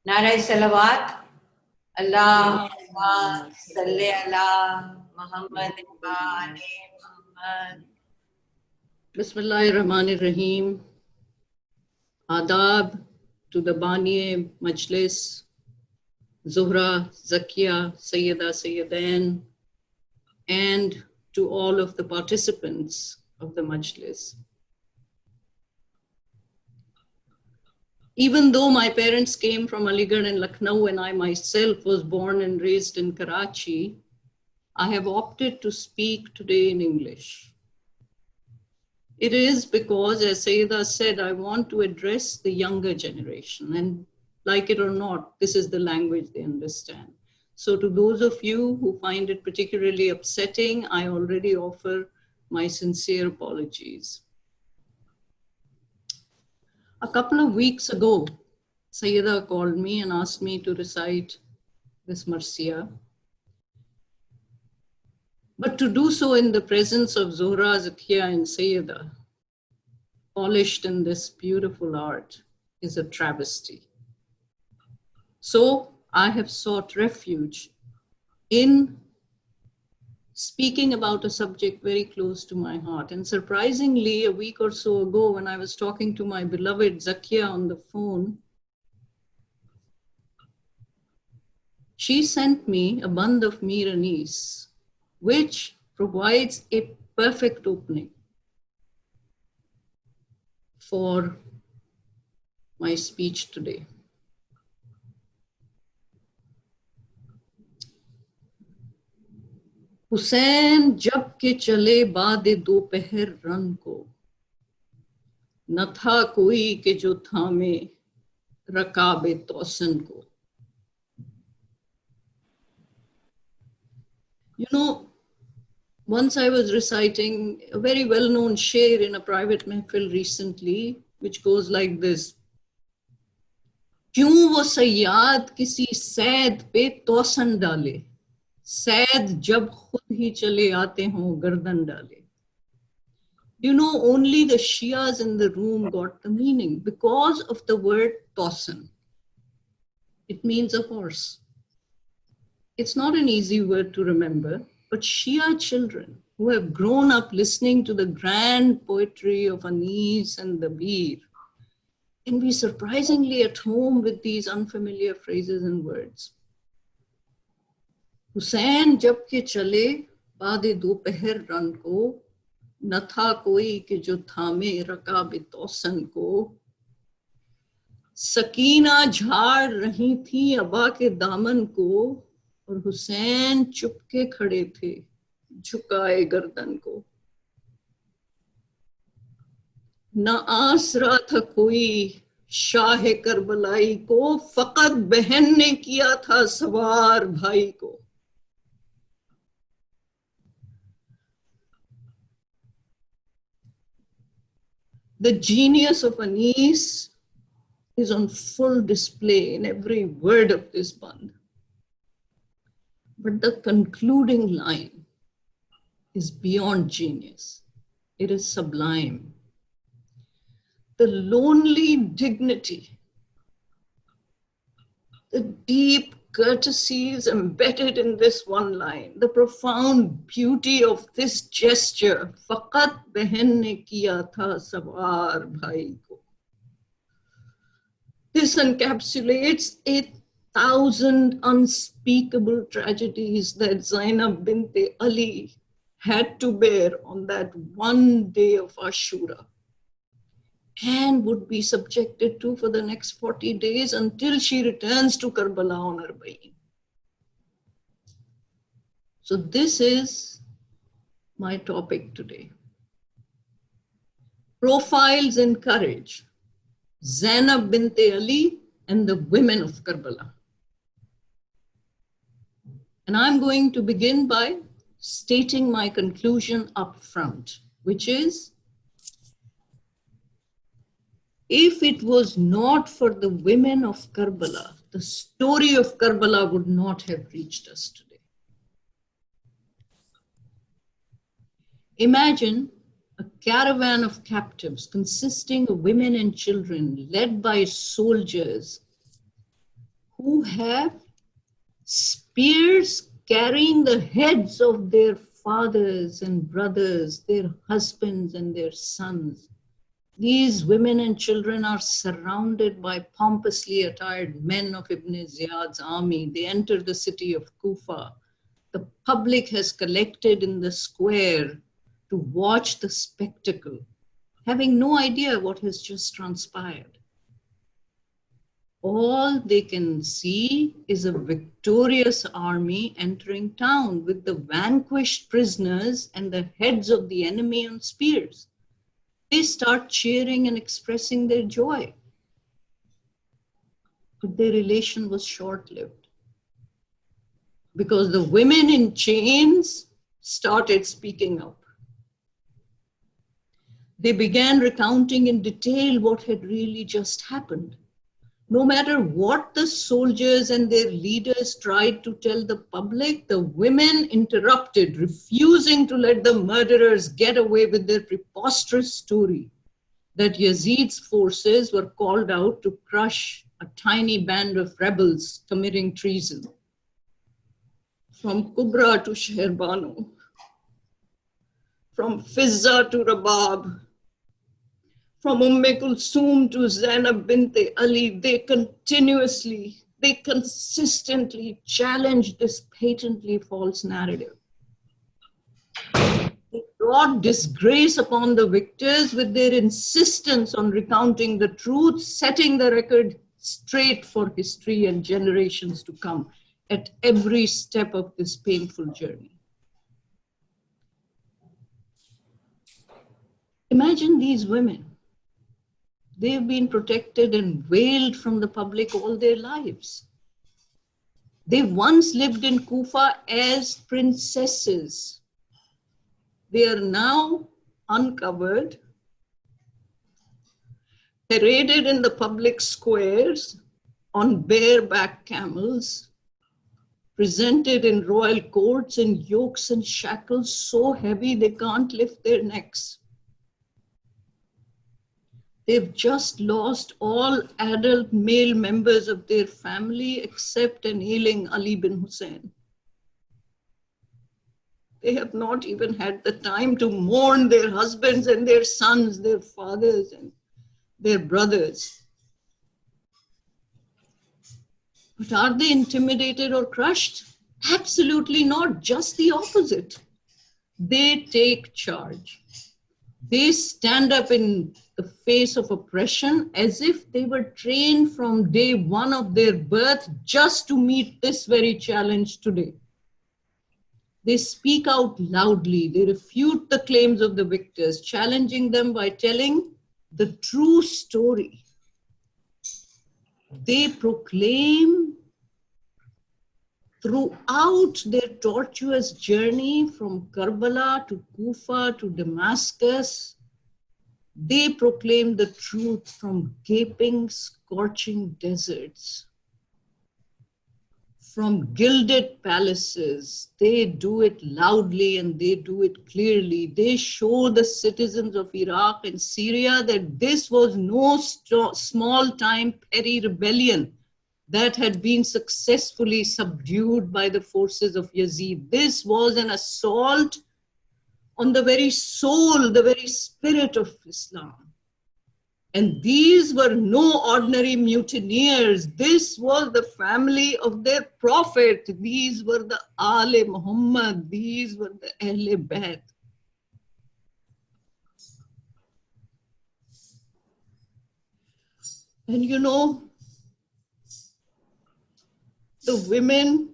नाराय सलावत अल्लाहुम्मा सल्ली अला मोहम्मद व आले Mohammad. Bismillahirrahmanirrahim. Adab to the Bani Majlis, Zuhra, Zakia, Sayyida, Sayyidain, and to all of the participants of the Majlis. Even though my parents came from Aligarh and Lucknow and I myself was born and raised in Karachi, I have opted to speak today in English. It is because, as Sayyida said, I want to address the younger generation, and like it or not, this is the language they understand. So to those of you who find it particularly upsetting, I already offer my sincere apologies. A couple of weeks ago, Sayyida called me and asked me to recite this Marsiya. But to do so in the presence of Zuhra, Zakia, and Sayyida, polished in this beautiful art, is a travesty. So I have sought refuge in speaking about a subject very close to my heart. And surprisingly, a week or so ago, when I was talking to my beloved Zakia on the phone, she sent me a band of Mir Anis, which provides a perfect opening for my speech today. Hussain जब के चले बाद दोपहर run को, न था कोई के जो थामे रकाबे तौसन को. You know, once I was reciting a very well-known sher in a private mehfil recently, which goes like this. क्यों वो सयाद किसी सैद पे तौसन डाले, सैद जब खुद ही चले आते हों गर्दन डाले. You know, only the Shias in the room got the meaning because of the word tausan. It means a horse. It's not an easy word to remember, but Shia children who have grown up listening to the grand poetry of Anis and Dabir can be surprisingly at home with these unfamiliar phrases and words. Hussain जब के चले बाद दोपहर run को, न था कोई कि जो थामे रकाब तौसन को. सकीना झाड़ रही थी अबा के दामन को, और हुसैन चुपके खड़े थे झुकाए गर्दन को. न आसरा था कोई शाह करबलाई को, फकत बहन ने किया था सवार भाई को. The genius of Anis is on full display in every word of this band. But the concluding line is beyond genius. It is sublime. The lonely dignity, the deep courtesies embedded in this one line, the profound beauty of this gesture, faqat behan ne kiya tha sawar bhai ko. This encapsulates 1,000 unspeakable tragedies that Zaineb binte Ali had to bear on that one day of Ashura, and would be subjected to for the next 40 days until she returns to Karbala on Arba'in. So this is my topic today. Profiles in courage, Zaineb binte Ali and the women of Karbala. And I'm going to begin by stating my conclusion up front, which is, if it was not for the women of Karbala, the story of Karbala would not have reached us today. Imagine a caravan of captives consisting of women and children led by soldiers who have spears carrying the heads of their fathers and brothers, their husbands and their sons. These women and children are surrounded by pompously attired men of Ibn Ziyad's army. They enter the city of Kufa. The public has collected in the square to watch the spectacle, having no idea what has just transpired. All they can see is a victorious army entering town with the vanquished prisoners and the heads of the enemy on spears. They start cheering and expressing their joy. But their elation was short-lived, because the women in chains started speaking up. They began recounting in detail what had really just happened. No matter what the soldiers and their leaders tried to tell the public, the women interrupted, refusing to let the murderers get away with their preposterous story that Yazid's forces were called out to crush a tiny band of rebels committing treason. From Kubra to Sherbano, from Fizza to Rabab, from Kulsum to Zaineb binte Ali, they consistently challenged this patently false narrative. They brought disgrace upon the victors with their insistence on recounting the truth, setting the record straight for history and generations to come at every step of this painful journey. Imagine these women. They've been protected and veiled from the public all their lives. They once lived in Kufa as princesses. They are now uncovered, paraded in the public squares on bareback camels, presented in royal courts in yokes and shackles so heavy they can't lift their necks. They've just lost all adult male members of their family except an ailing Ali bin Hussein. They have not even had the time to mourn their husbands and their sons, their fathers and their brothers. But are they intimidated or crushed? Absolutely not, just the opposite. They take charge. They stand up in the face of oppression as if they were trained from day one of their birth just to meet this very challenge today. They speak out loudly. They refute the claims of the victors, challenging them by telling the true story. They proclaim throughout their tortuous journey from Karbala to Kufa to Damascus, they proclaim the truth from gaping, scorching deserts, from gilded palaces. They do it loudly and they do it clearly. They show the citizens of Iraq and Syria that this was no small-time petty rebellion that had been successfully subdued by the forces of Yazid. This was an assault on the very soul, the very spirit of Islam. And these were no ordinary mutineers. This was the family of their prophet. These were the Aale Muhammad. These were the Ahle Bayt. And you know, the women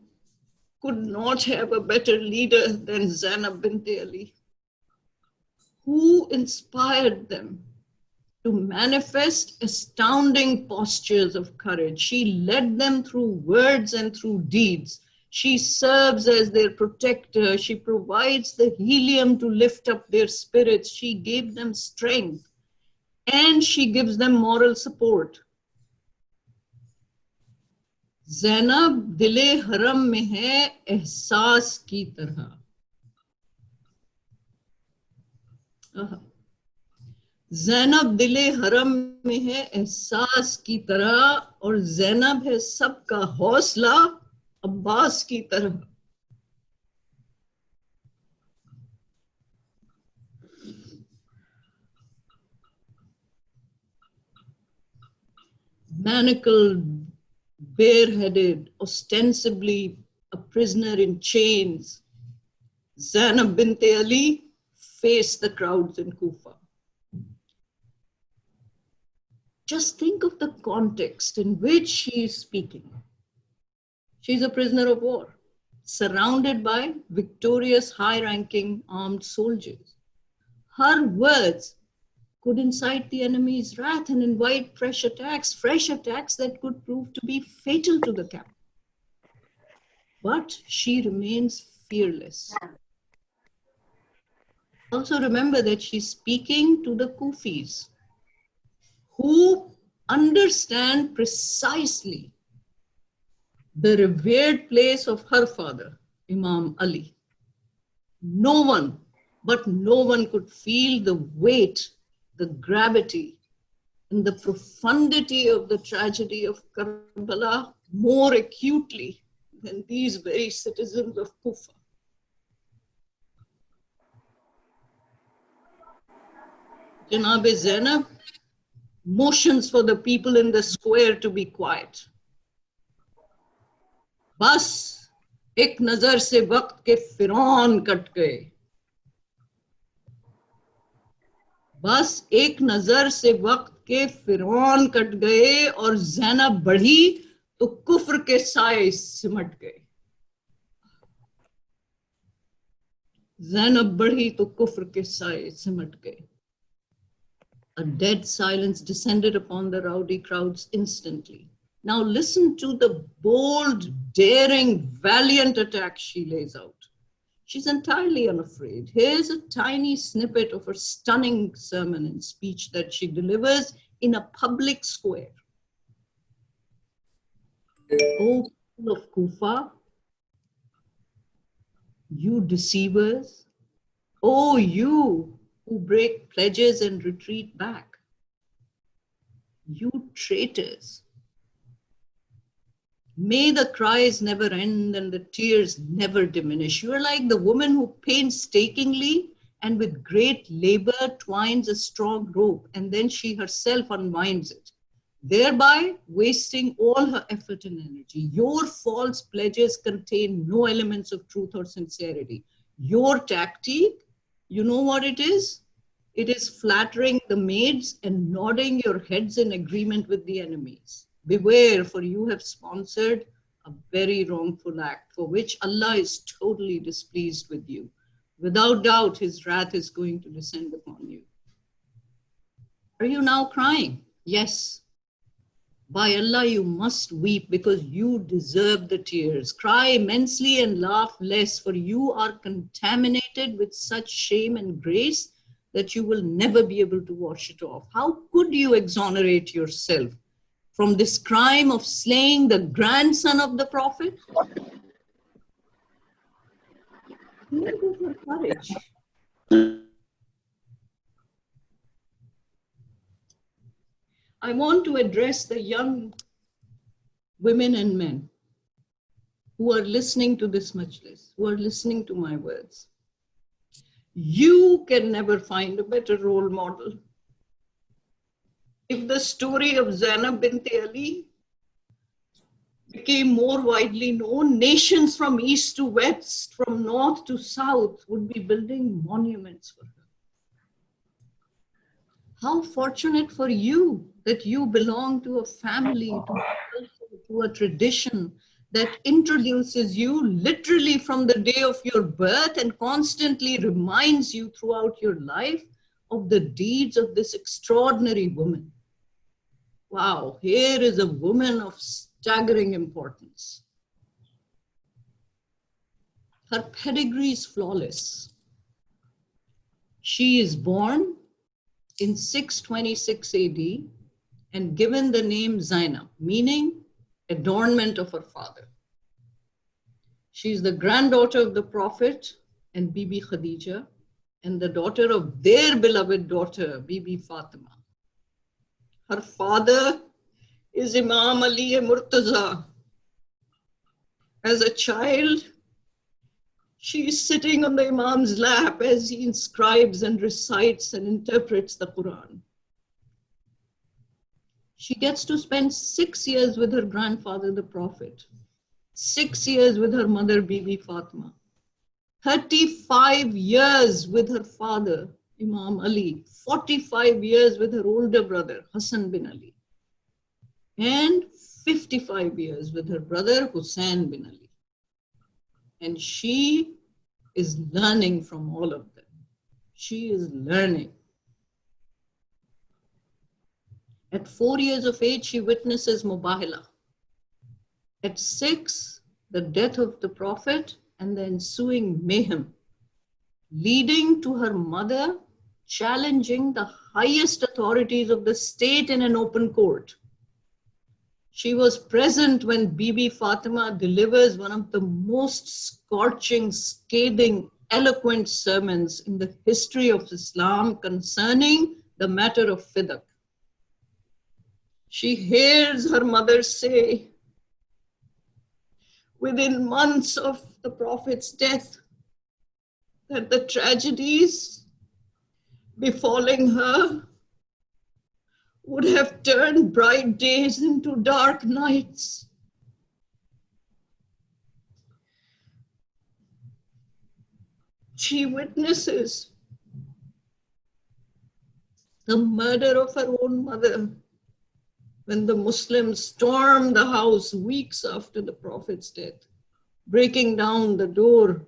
could not have a better leader than Zaineb binte Ali, who inspired them to manifest astounding postures of courage. She led them through words and through deeds. She serves as their protector. She provides the helium to lift up their spirits. She gave them strength, and she gives them moral support. Zainab dile haram mein hai ehsaas ki tarha. Zainab दिले हरम में है एहसास की तरह और ज़ैनब है सबका हौसला अब्बास की तरह. Manacled, bareheaded, ostensibly a prisoner in chains, Zainab binte Ali faced the crowds in Kufa. Just think of the context in which she is speaking. She's a prisoner of war, surrounded by victorious, high-ranking armed soldiers. Her words could incite the enemy's wrath and invite fresh attacks that could prove to be fatal to the camp. But she remains fearless. Also remember that she's speaking to the Kufis, who understand precisely the revered place of her father, Imam Ali. No one, but no one could feel the weight, the gravity, and the profundity of the tragedy of Karbala more acutely than these very citizens of Kufa. Janabe Zainab motions for the people in the square to be quiet. बस एक नजर से वक्त के फिरौन cut गए. बस एक नजर से वक्त के फिरौन कट गए और ज़ैनब बढ़ी तो कुफ्र के साए सिमट गए. ज़ैनब बढ़ी तो कुफ्र के साए सिमट गए. A dead silence descended upon the rowdy crowds instantly. Now listen to the bold, daring, valiant attack she lays out. She's entirely unafraid. Here's a tiny snippet of her stunning sermon and speech that she delivers in a public square. O people of Kufa, you deceivers, O you who break pledges and retreat back, you traitors. May the cries never end and the tears never diminish. You are like the woman who painstakingly and with great labor twines a strong rope and then she herself unwinds it, thereby wasting all her effort and energy. Your false pledges contain no elements of truth or sincerity. Your tactic, you know what it is? It is flattering the maids and nodding your heads in agreement with the enemies. Beware, for you have sponsored a very wrongful act for which Allah is totally displeased with you. Without doubt, his wrath is going to descend upon you. Are you now crying? Yes. By Allah, you must weep because you deserve the tears. Cry immensely and laugh less, for you are contaminated with such shame and grace that you will never be able to wash it off. How could you exonerate yourself from this crime of slaying the grandson of the Prophet? Where is your courage? I want to address the young women and men who are listening to this majlis, who are listening to my words. You can never find a better role model. If the story of Zainab binte Ali became more widely known, nations from east to west, from north to south would be building monuments for her. How fortunate for you that you belong to a family, to a tradition that introduces you literally from the day of your birth and constantly reminds you throughout your life of the deeds of this extraordinary woman. Wow, here is a woman of staggering importance. Her pedigree is flawless. She is born in 626 AD and given the name Zainab, meaning adornment of her father. She is the granddaughter of the Prophet and Bibi Khadija, and the daughter of their beloved daughter, Bibi Fatima. Her father is Imam Ali Murtaza. As a child, she is sitting on the Imam's lap as he inscribes and recites and interprets the Quran. She gets to spend 6 years with her grandfather, the Prophet, 6 years with her mother, Bibi Fatima, 35 years with her father, Imam Ali, 45 years with her older brother, Hassan bin Ali, and 55 years with her brother, Hussein bin Ali. And she is learning from all of them. She is learning. At 4 years of age, she witnesses Mubahala. At 6, the death of the Prophet and the ensuing mayhem, leading to her mother challenging the highest authorities of the state in an open court. She was present when Bibi Fatima delivers one of the most scorching, scathing, eloquent sermons in the history of Islam concerning the matter of fidak. She hears her mother say, within months of the Prophet's death, that the tragedies befalling her would have turned bright days into dark nights. She witnesses the murder of her own mother when the Muslims stormed the house weeks after the Prophet's death, breaking down the door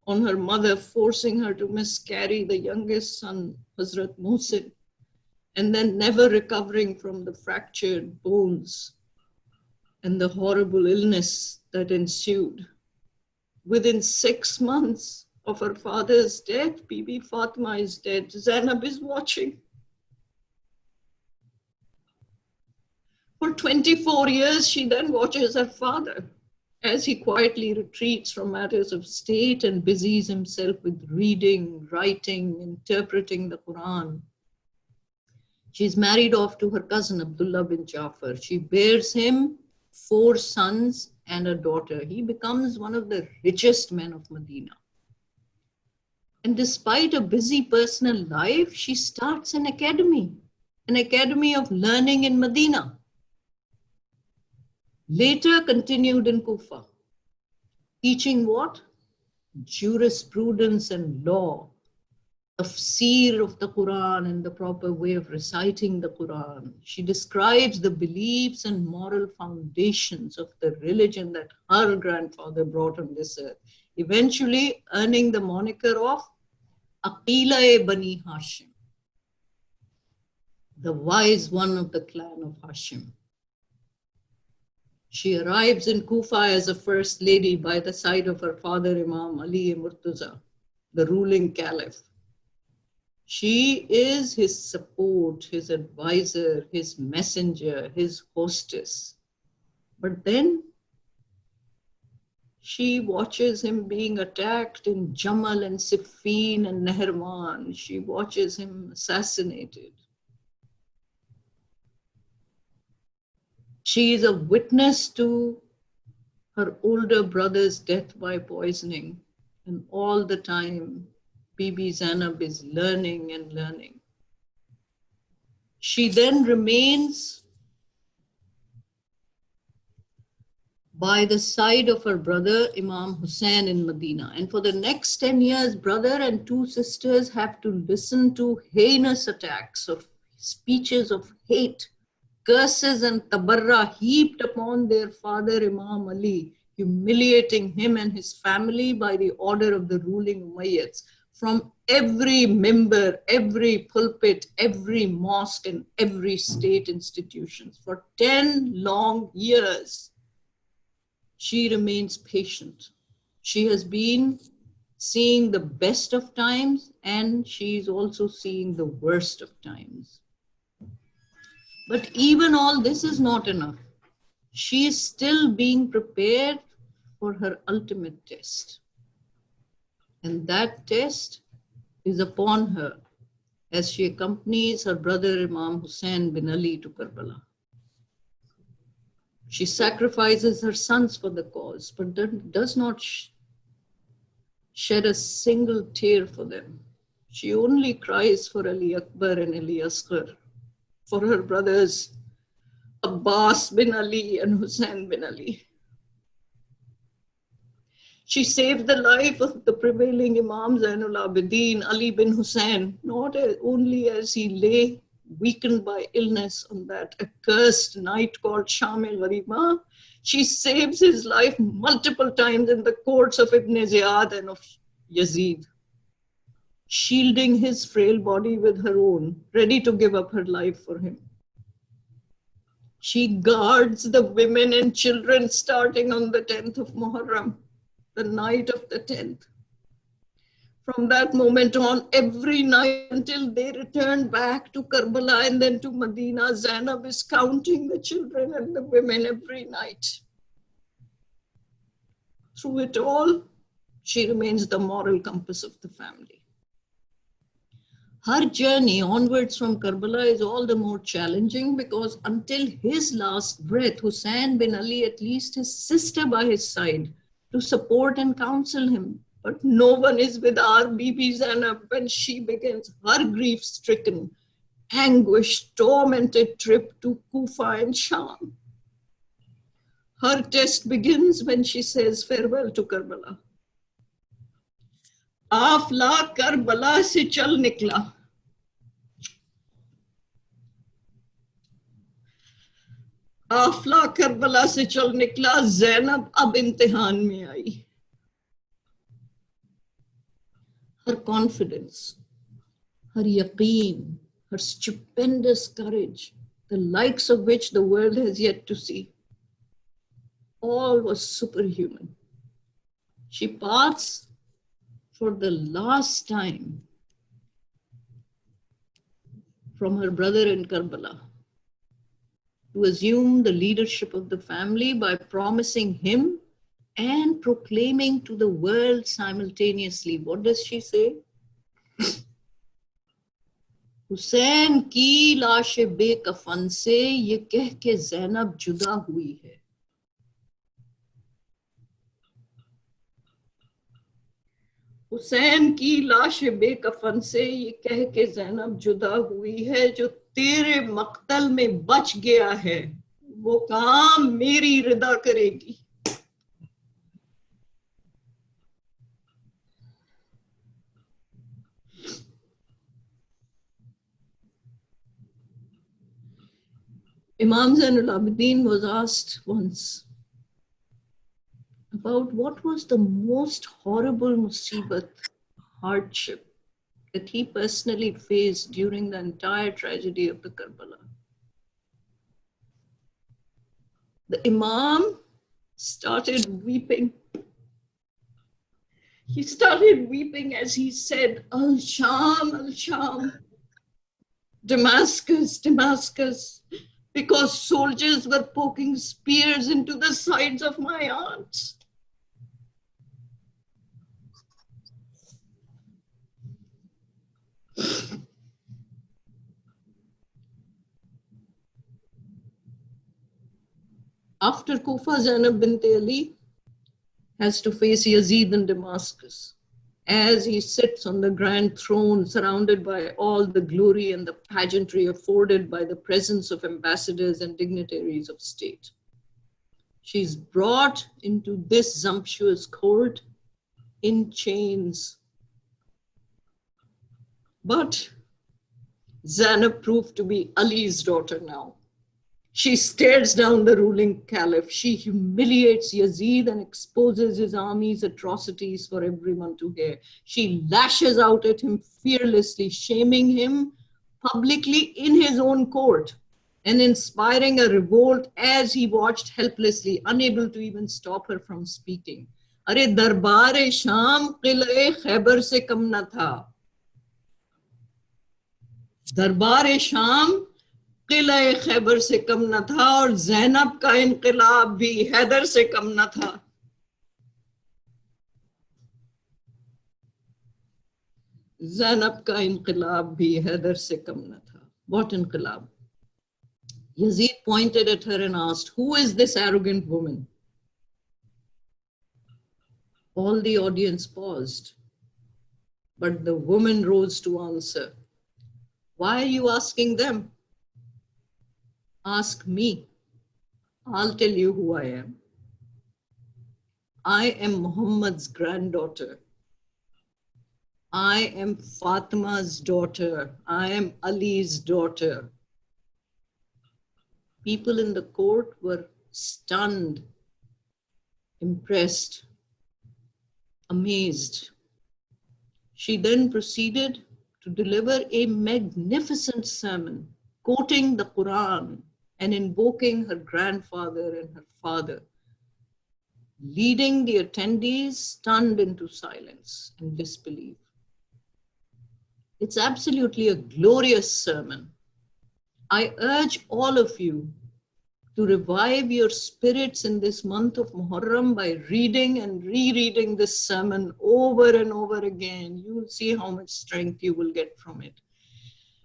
on her mother, forcing her to miscarry the youngest son, Hazrat Muhsin, and then never recovering from the fractured bones and the horrible illness that ensued. Within 6 months of her father's death, Bibi Fatima is dead. Zaineb is watching. For 24 years, she then watches her father as he quietly retreats from matters of state and busies himself with reading, writing, interpreting the Quran. She's married off to her cousin, Abdullah bin Jafar. She bears him 4 sons and a daughter. He becomes one of the richest men of Medina. And despite a busy personal life, she starts an academy of learning in Medina. Later continued in Kufa, teaching what? Jurisprudence and law, tafsir of the Quran and the proper way of reciting the Quran. She describes the beliefs and moral foundations of the religion that her grandfather brought on this earth, eventually earning the moniker of Aqila-e-Bani Hashim, the wise one of the clan of Hashim. She arrives in Kufa as a first lady by the side of her father, Imam Ali Murtaza, the ruling caliph. She is his support, his advisor, his messenger, his hostess. But then she watches him being attacked in Jamal and Siffin and Nahrawan. She watches him assassinated. She is a witness to her older brother's death by poisoning. And all the time, Bibi Zainab is learning and learning. She then remains by the side of her brother, Imam Hussein, in Medina. And for the next 10 years, brother and 2 sisters have to listen to heinous attacks of speeches of hate, curses and tabarra heaped upon their father, Imam Ali, humiliating him and his family by the order of the ruling Umayyads from every member, every pulpit, every mosque, and every state institution. For 10 long years, she remains patient. She has been seeing the best of times, and she's also seeing the worst of times. But even all this is not enough. She is still being prepared for her ultimate test. And that test is upon her as she accompanies her brother Imam Hussein bin Ali to Karbala. She sacrifices her sons for the cause, but does not shed a single tear for them. She only cries for Ali Akbar and Ali Asghar, for her brothers Abbas bin Ali and Hussein bin Ali. She saved the life of the prevailing Imam Zainul Abidin, Ali bin Hussein, not only as he lay weakened by illness on that accursed night called Sham-e-Gharima. She saves his life multiple times in the courts of Ibn Ziyad and of Yazid, shielding his frail body with her own, ready to give up her life for him. She guards the women and children starting on the 10th of Muharram, the night of the 10th. From that moment on, every night until they return back to Karbala and then to Medina, Zainab is counting the children and the women every night. Through it all, she remains the moral compass of the family. Her journey onwards from Karbala is all the more challenging because until his last breath, Hussein bin Ali at least his sister by his side to support and counsel him. But no one is with our Bibi Zainab when she begins her grief-stricken, anguished, tormented trip to Kufa and Sham. Her test begins when she says farewell to Karbala. Afla Karbala se chal nikla. Afla Karbala se chal nikla, Zainab ab imtihan mein aayi. Her confidence, her yaqeen, her stupendous courage, the likes of which the world has yet to see, all was superhuman. She parts for the last time from her brother in Karbala to assume the leadership of the family by promising him and proclaiming to the world simultaneously. What does she say? Hussain की लाश बेकफन से ये कह के ज़ैनब जुदा हुई है. हुसैन की लाश बेकफन से ये कह के ज़ैनब जुदा हुई है, जो तेरे मक्तल में बच गया है वो काम मेरी रिदा करेगी. Imam Zainul Abidin was asked once about what was the most horrible musibat, hardship that he personally faced during the entire tragedy of the Karbala. The Imam started weeping. He started weeping as he said, Al-Sham, Al-Sham, Damascus, Damascus, because soldiers were poking spears into the sides of my aunts. After Kufa, Zainab binte Ali has to face Yazid in Damascus as he sits on the grand throne surrounded by all the glory and the pageantry afforded by the presence of ambassadors and dignitaries of state. She's brought into this sumptuous court in chains. But Zainab proved to be Ali's daughter now. She stares down the ruling caliph. She humiliates Yazid and exposes his army's atrocities for everyone to hear. She lashes out at him fearlessly, shaming him publicly in his own court and inspiring a revolt as he watched helplessly, unable to even stop her from speaking. Are darbar-e Sham qil'e Khaybar se kam na tha. Darbar-e Sham किला खैबर से कम न था और ज़ैनब का इनकलाब भी हैदर से कम न था. ज़ैनब का इनकलाब भी हैदर से कम न था. What inqilab? Yazid pointed at her and asked, "Who is this arrogant woman?" All the audience paused, but the woman rose to answer. "Why are you asking them? Ask me. I'll tell you who I am. I am Muhammad's granddaughter. I am Fatima's daughter. I am Ali's daughter." People in the court were stunned, impressed, amazed. She then proceeded to deliver a magnificent sermon, quoting the Quran and invoking her grandfather and her father, leading the attendees stunned into silence and disbelief. It's absolutely a glorious sermon. I urge all of you to revive your spirits in this month of Muharram by reading and rereading this sermon over and over again. You will see how much strength you will get from it.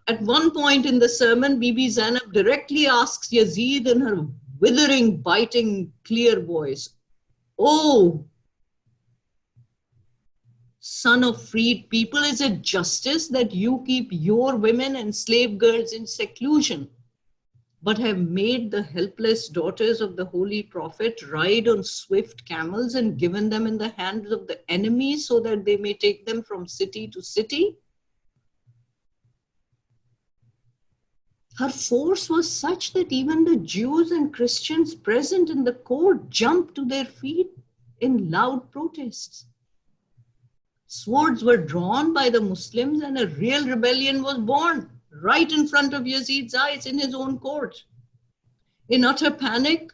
At one point in the sermon, Bibi Zainab directly asks Yazid in her withering, biting, clear voice, "Oh, son of freed people, is it justice that you keep your women and slave girls in seclusion, but have made the helpless daughters of the Holy Prophet ride on swift camels and given them in the hands of the enemy so that they may take them from city to city?" Her force was such that even the Jews and Christians present in the court jumped to their feet in loud protests. Swords were drawn by the Muslims and a real rebellion was born right in front of Yazid's eyes in his own court. In utter panic,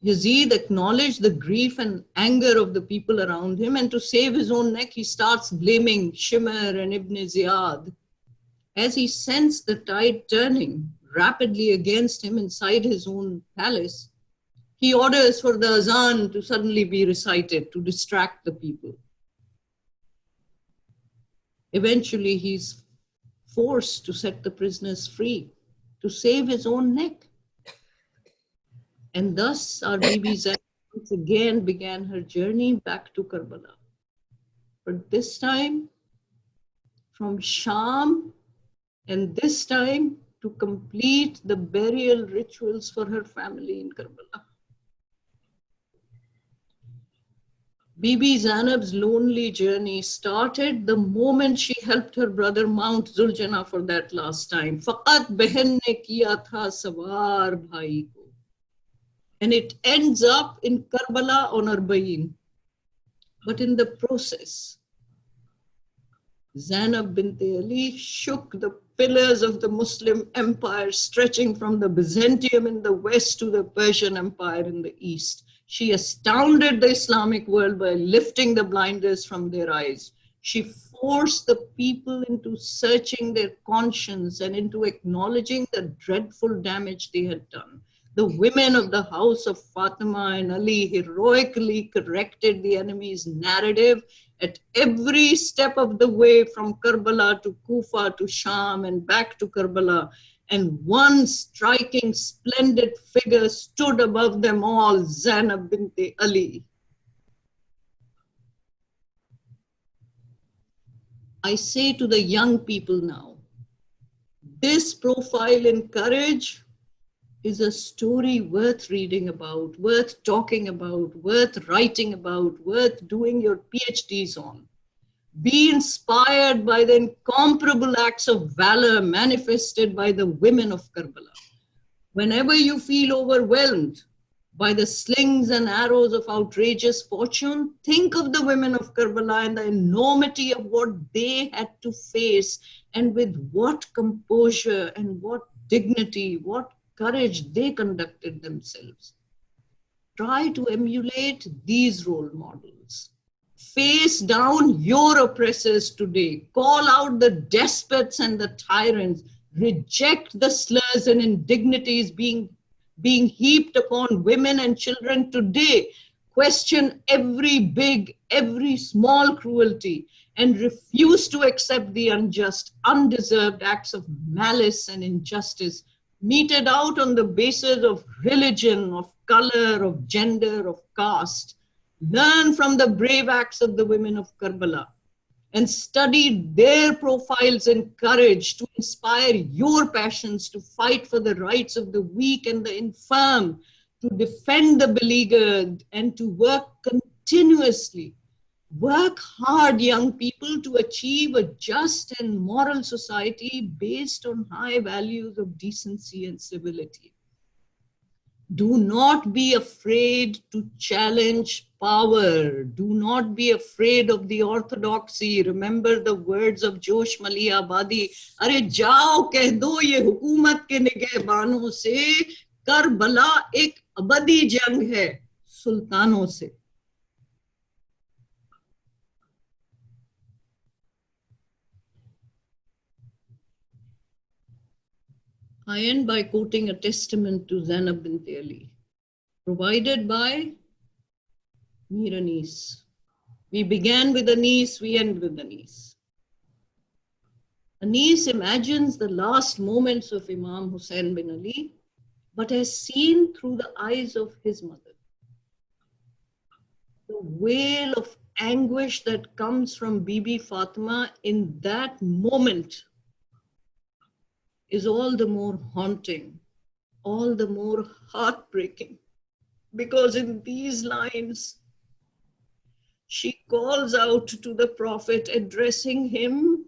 Yazid acknowledged the grief and anger of the people around him, and to save his own neck, he starts blaming Shimr and Ibn Ziyad. As he sensed the tide turning rapidly against him inside his own palace, he orders for the azan to suddenly be recited to distract the people. Eventually, he's forced to set the prisoners free to save his own neck. And thus, our Bibi Zainab once again began her journey back to Karbala. But this time from Sham, and this time to complete the burial rituals for her family in Karbala. Bibi Zainab's lonely journey started the moment she helped her brother mount Zuljana for that last time. Faqat behan ne kiya tha sawar bhai ko. And it ends up in Karbala on Arbaeen. But in the process, Zainab binte Ali shook the pillars of the Muslim empire, stretching from the Byzantium in the west to the Persian Empire in the east. She astounded the Islamic world by lifting the blinders from their eyes. She forced the people into searching their conscience and into acknowledging the dreadful damage they had done. The women of the house of Fatima and Ali heroically corrected the enemy's narrative at every step of the way, from Karbala to Kufa to Sham and back to Karbala. And one striking, splendid figure stood above them all, Zainab binte Ali. I say to the young people now, this profile in courage is a story worth reading about, worth talking about, worth writing about, worth doing your PhDs on. Be inspired by the incomparable acts of valor manifested by the women of Karbala. Whenever you feel overwhelmed by the slings and arrows of outrageous fortune, think of the women of Karbala and the enormity of what they had to face, and with what composure and what dignity, what courage they conducted themselves. Try to emulate these role models. Face down your oppressors today. Call out the despots and the tyrants. Reject the slurs and indignities being heaped upon women and children today. question every big, every small cruelty, and refuse to accept the unjust, undeserved acts of malice and injustice meted out on the basis of religion, of color, of gender, of caste. Learn from the brave acts of the women of Karbala and study their profiles and courage to inspire your passions to fight for the rights of the weak and the infirm, to defend the beleaguered, and to work continuously. Work hard, young people, to achieve a just and moral society based on high values of decency and civility. Do not be afraid to challenge power. Do not be afraid of the orthodoxy. Remember the words of Josh Malia Abadi. अरे जाओ कह दो ये हुकूमत के निगहबानों से, Karbala एक अबदी जंग है सुल्तानों से. I end by quoting a testament to Zaineb binte Ali, provided by Mir Anis. We began with Anis, we end with Anis. Anis imagines the last moments of Imam Hussein bin Ali, but has seen through the eyes of his mother. The wail of anguish that comes from Bibi Fatima in that moment is all the more haunting, all the more heartbreaking, because in these lines, she calls out to the Prophet, addressing him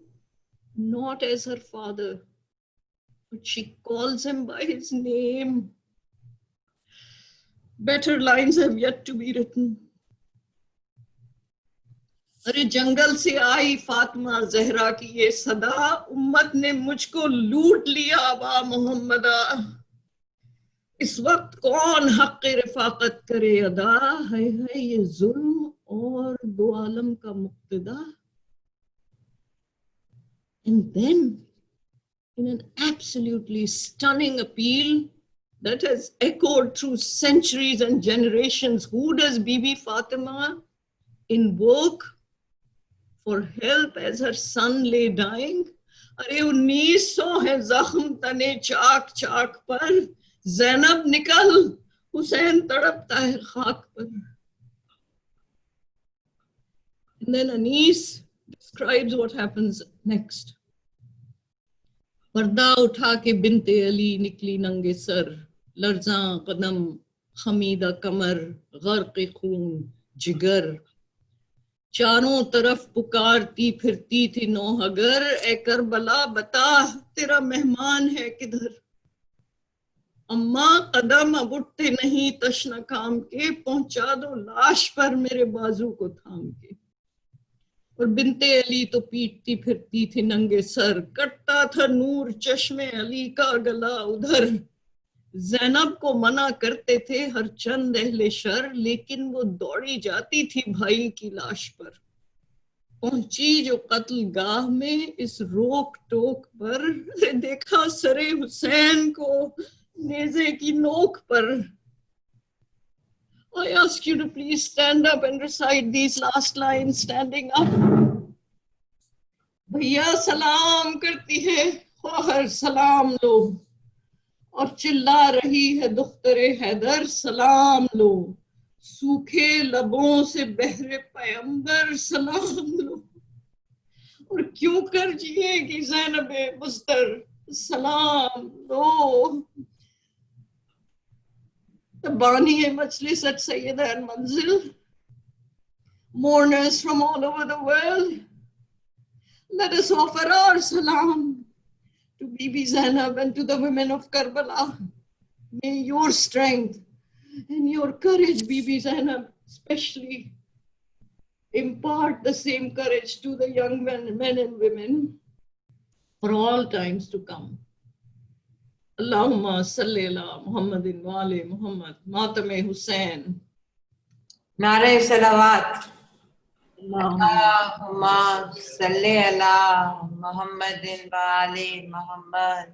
not as her father, but she calls him by his name. Better lines have yet to be written. अरे जंगल से आई फातिमा ज़हरा की ये सदा, उम्मत ने मुझको लूट लिया बा मोहम्मदा. इस वक्त कौन हक़ रिफ़ाक़त करे अदा, है ये जुल्म और दो आलम का Muqtada. And then, in an absolutely stunning appeal that has echoed through centuries and generations, who does Bibi Fatima invoke for help as her son lay dying? अरे 1900 है जख्म तने चाक चाक पर, ज़ैनब निकल हुसैन तड़पता है खाक पर. And then Anis describes what happens next. पर्दा उठा के बिनते अली निकली नंगे सर, लर्ज़ां कदम खमीदा कमर, गर्क़ खून जिगर. चारों तरफ पुकारती फिरती थी नौहगर, ए करबला बता तेरा मेहमान है किधर. अम्मा कदम अब उठते नहीं तशना काम के, पहुंचा दो लाश पर मेरे बाजू को थाम के. और बिनते अली तो पीटती फिरती थी नंगे सर, कटता था नूर चश्मे अली का गला उधर. ज़ैनब को मना करते थे हर चंद अहले शर, लेकिन वो दौड़ी जाती थी भाई की लाश पर. पहुंची जो कत्ल गाह में इस रोक टोक पर, देखा सरे हुसैन को नेज़े की नोक पर. I ask you to please stand up and recite these last lines standing up. भैया सलाम करती है, ख्वाहर सलाम लो, और चिल्ला रही है दुख्तरे हैदर सलाम लो. सूखे लबों से बहरे पैगंबर सलाम लो, और क्यों कर जिएगी ज़ैनबे बुस्तर सलाम लो. Bani Majlis at Sayyida and Manzil, mourners from all over the world, let us offer our salam to Bibi Zainab and to the women of Karbala. May your strength and your courage, Bibi Zainab, especially impart the same courage to the young men and women for all times to come. Allahumma salli ala Muhammadin wa ali Muhammad, Matame Hussain. नारे सलावत. Allahumma salli ala Muhammadin wa ali Muhammad.